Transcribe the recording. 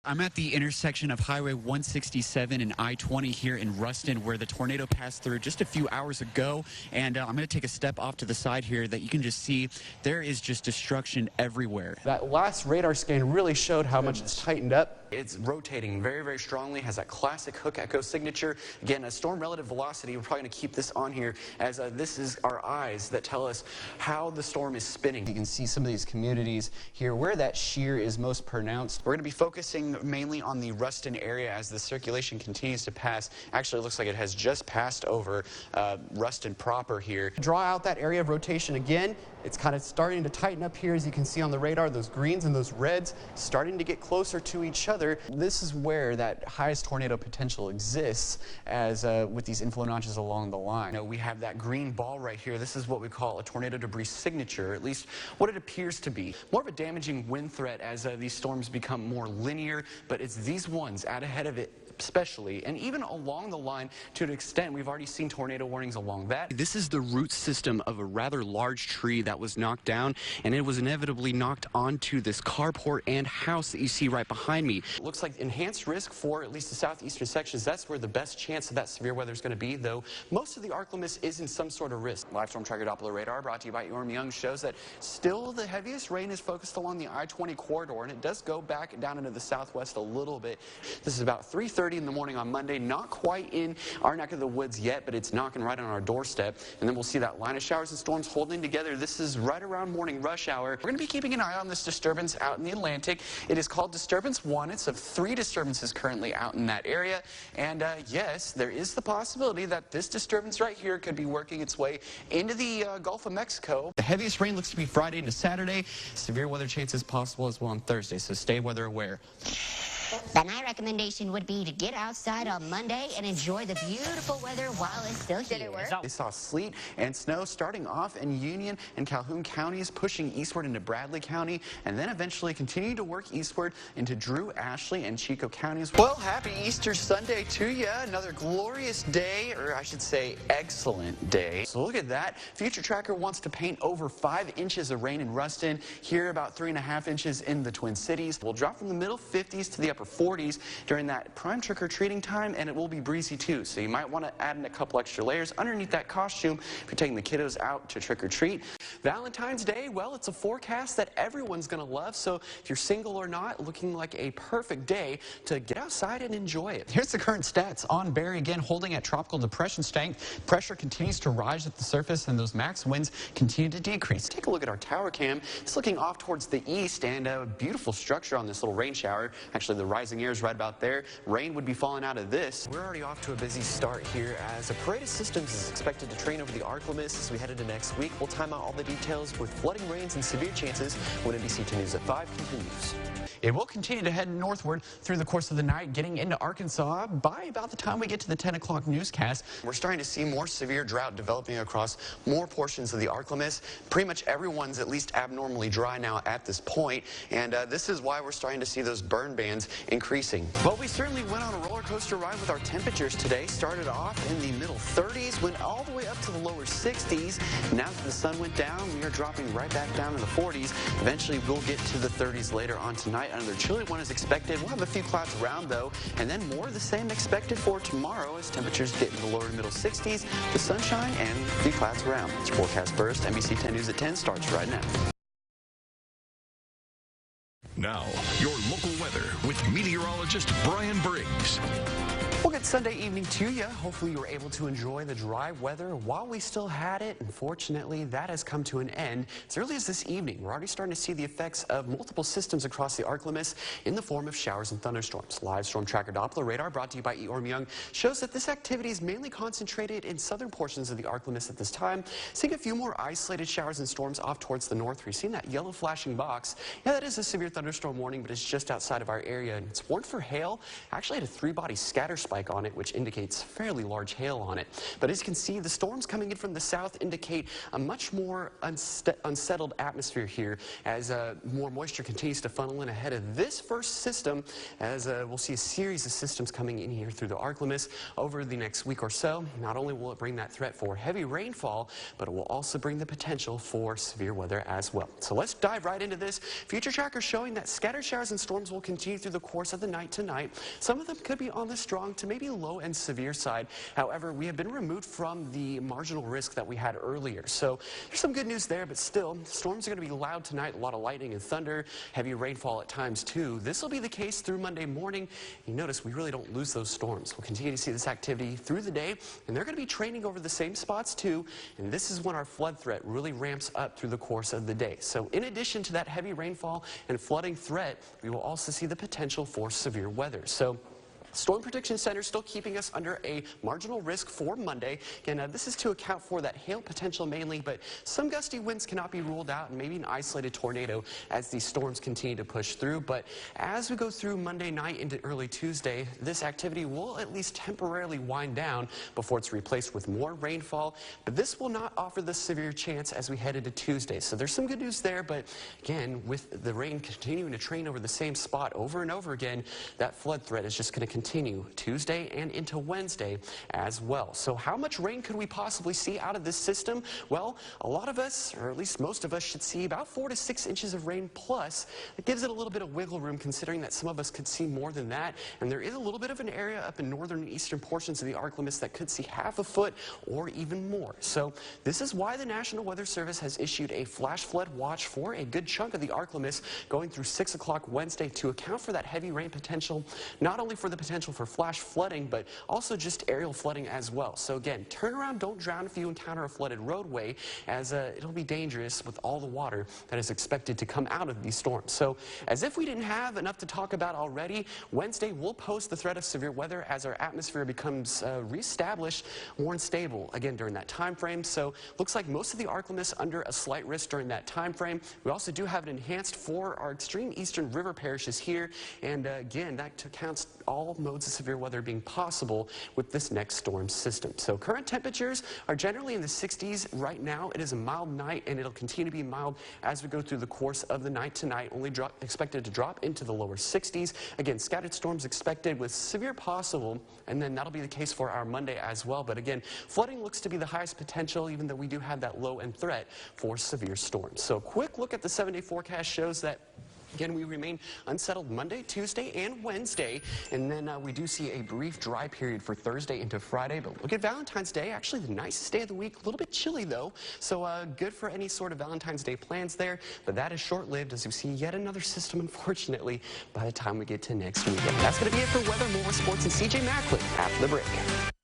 I'm at the intersection of Highway 167 and I-20 here in Ruston, where the tornado passed through just a few hours ago. And I'm going to take a step off to the side here that you can just see there is just destruction everywhere. That last radar scan really showed how much it's tightened up. It's rotating very, very strongly, has that classic hook echo signature. Again, a storm relative velocity. We're probably going to keep this on here as this is our eyes that tell us how the storm is spinning. You can see some of these communities here where that shear is most pronounced. We're going to be focusing mainly on the Ruston area as the circulation continues to pass. Actually, it looks like it has just passed over Ruston proper here. Draw out that area of rotation again. It's kind of starting to tighten up here, as you can see on the radar. Those greens and those reds starting to get closer to each other. This is where that highest tornado potential exists, as with these inflow notches along the line. You know, we have that green ball right here. This is what we call a tornado debris signature, at least what it appears to be. More of a damaging wind threat as these storms become more linear, but it's these ones out ahead of it especially, and even along the line to an extent. We've already seen tornado warnings along that. This is the root system of a rather large tree that was knocked down, and it was inevitably knocked onto this carport and house that you see right behind me. It looks like enhanced risk for at least the southeastern sections. That's where the best chance of that severe weather is going to be, though most of the ArcLMS is in some sort of risk. Live storm tracker Doppler radar brought to you by Orm Young shows that still the heaviest rain is focused along the I-20 corridor, and it does go back down into the southwest a little bit. This is about 3:30 in the morning on Monday, not quite in our neck of the woods yet, but it's knocking right on our doorstep. And then we'll see that line of showers and storms holding together. This is right around morning rush hour. We're going to be keeping an eye on this disturbance out in the Atlantic. It is called Disturbance 1. It's of 3 disturbances currently out in that area. And yes, there is the possibility that this disturbance right here could be working its way into the Gulf of Mexico. The heaviest rain looks to be Friday into Saturday. Severe weather chances possible as well on Thursday, so stay weather aware. My recommendation would be to get outside on Monday and enjoy the beautiful weather while it's still here. Did it work? They saw sleet and snow starting off in Union and Calhoun counties, pushing eastward into Bradley County, and then eventually continuing to work eastward into Drew, Ashley, and Chico counties. Well, happy Easter Sunday to you. Another glorious day, or I should say excellent day. So look at that. Future Tracker wants to paint over 5 inches of rain in Ruston. Here about 3.5 inches in the Twin Cities. We'll drop from the middle 50s to the upper 40s during that prime trick-or-treating time, and it will be breezy too, so you might want to add in a couple extra layers underneath that costume if you're taking the kiddos out to trick-or-treat. Valentine's Day, well, it's a forecast that everyone's going to love, so if you're single or not, looking like a perfect day to get outside and enjoy it. Here's the current stats on Barry, again holding at tropical depression strength. Pressure continues to rise at the surface, and those max winds continue to decrease. Take a look at our tower cam. It's looking off towards the east, and a beautiful structure on this little rain shower. Actually, the rising air is right about there. Rain would be falling out of this. We're already off to a busy start here as a parade of systems is expected to train over the ArcLMS as we head into next week. We'll time out all the details with flooding, rains, and severe chances when NBC 10 News at 5 continues. It will continue to head northward through the course of the night, getting into Arkansas by about the time we get to the 10 o'clock newscast. We're starting to see more severe drought developing across more portions of the ArcLMS. Pretty much everyone's at least abnormally dry now at this point, and this is why we're starting to see those burn bands increasing. But we certainly went on a roller coaster ride with our temperatures today. Started off in the middle 30s, went all the way up to the lower 60s. Now that the sun went down, we are dropping right back down in the 40s. Eventually, we'll get to the 30s later on tonight. Another chilly one is expected. We'll have a few clouds around, though, and then more of the same expected for tomorrow as temperatures get into the lower to middle 60s, the sunshine, and a few clouds around. It's your forecast burst. NBC 10 News at 10 starts right now. Now, your local weather with meteorologist Brian Briggs. Well, good Sunday evening to you. Hopefully you were able to enjoy the dry weather while we still had it. Unfortunately, that has come to an end. As early as this evening, we're already starting to see the effects of multiple systems across the ArcLMS in the form of showers and thunderstorms. Live storm tracker Doppler radar brought to you by Orm Young shows that this activity is mainly concentrated in southern portions of the ArcLMS at this time. Seeing a few more isolated showers and storms off towards the north. We're seeing that yellow flashing box. Yeah, that is a severe thunderstorm warning, but it's just outside of our area, and it's warned for hail. Actually had a 3-body scatter spike on it, which indicates fairly large hail on it. But as you can see, the storms coming in from the south indicate a much more unsettled atmosphere here as more moisture continues to funnel in ahead of this first system, as we'll see a series of systems coming in here through the ArcLMS over the next week or so. Not only will it bring that threat for heavy rainfall, but it will also bring the potential for severe weather as well. So let's dive right into this. Future Tracker showing that that scattered showers and storms will continue through the course of the night tonight. Some of them could be on the strong to maybe low and severe side. However, we have been removed from the marginal risk that we had earlier. So there's some good news there, but still, storms are going to be loud tonight. A lot of lightning and thunder, heavy rainfall at times too. This will be the case through Monday morning. You notice we really don't lose those storms. We'll continue to see this activity through the day, and they're going to be training over the same spots too. And this is when our flood threat really ramps up through the course of the day. So in addition to that heavy rainfall and flooding threat, we will also see the potential for severe weather. So Storm Prediction Center still keeping us under a marginal risk for Monday. Again, this is to account for that hail potential mainly, but some gusty winds cannot be ruled out, and maybe an isolated tornado as these storms continue to push through. But as we go through Monday night into early Tuesday, this activity will at least temporarily wind down before it's replaced with more rainfall. But this will not offer the severe chance as we head into Tuesday. So there's some good news there, but again, with the rain continuing to train over the same spot over and over again, that flood threat is just going to continue Tuesday and into Wednesday as well. So how much rain could we possibly see out of this system? Well, a lot of us, or at least most of us, should see about 4 to 6 inches of rain plus. It gives it a little bit of wiggle room considering that some of us could see more than that. And there is a little bit of an area up in northern and eastern portions of the arc limits that could see half a foot or even more. So this is why the National Weather Service has issued a flash flood watch for a good chunk of the arc limits going through 6 o'clock Wednesday to account for that heavy rain potential, not only for the potential for flash flooding, but also just aerial flooding as well. So again, turn around, don't drown if you encounter a flooded roadway, as it'll be dangerous with all the water that is expected to come out of these storms. So as if we didn't have enough to talk about already, Wednesday will pose the threat of severe weather as our atmosphere becomes reestablished, more unstable again during that time frame. So looks like most of the arc limits under a slight risk during that time frame. We also do have it enhanced for our extreme eastern river parishes here, and again, that counts all modes of severe weather being possible with this next storm system. So current temperatures are generally in the 60s right now. It is a mild night, and it'll continue to be mild as we go through the course of the night tonight. Only expected to drop into the lower 60s. Again, scattered storms expected with severe possible, and then that'll be the case for our Monday as well. But again, flooding looks to be the highest potential, even though we do have that low end threat for severe storms. So quick look at the 7-day forecast shows that again, we remain unsettled Monday, Tuesday, and Wednesday, and then we do see a brief dry period for Thursday into Friday. But look at Valentine's Day, actually the nicest day of the week. A little bit chilly though, so good for any sort of Valentine's Day plans there. But that is short-lived as we see yet another system, unfortunately, by the time we get to next weekend. That's going to be it for weather, more sports, and CJ Macklin after the break.